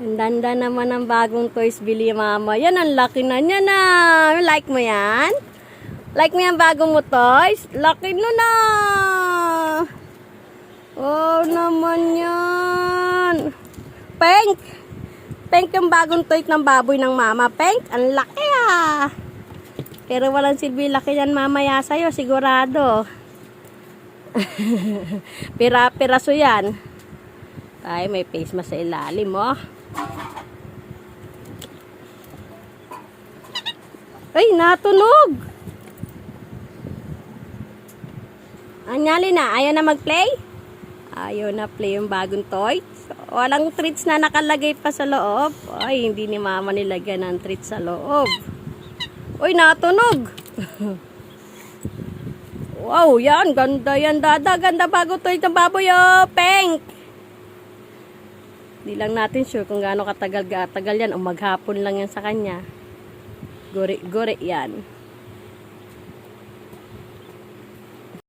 Ang ganda naman ng bagong toys bili mama. Yan, ang laki na niya na. Like mo yan? Like mo yan bagong mo toys? Laki na na. Oh, naman yan. Pink. Pink yung bagong toy ng baboy ng mama. Pink, ang laki ah. Pero walang silbi laki yan mamaya sa'yo, sigurado. Pira-piraso yan. Ay, may face mask sa ilalim, oh. Ay, natunog. Anyali na, ayaw na mag-play? Ayaw na play yung bagong toy. Walang treats na nakalagay pa sa loob. Ay, hindi ni mama nilagyan ng treats sa loob. Uy, natunog. Wow, yan. Ganda yan, dada. Ganda bago toy ng baboy, oh. Pink. Di lang natin sure kung gaano katagal yan o maghapon lang yan sa kanya. Guri-guri yan.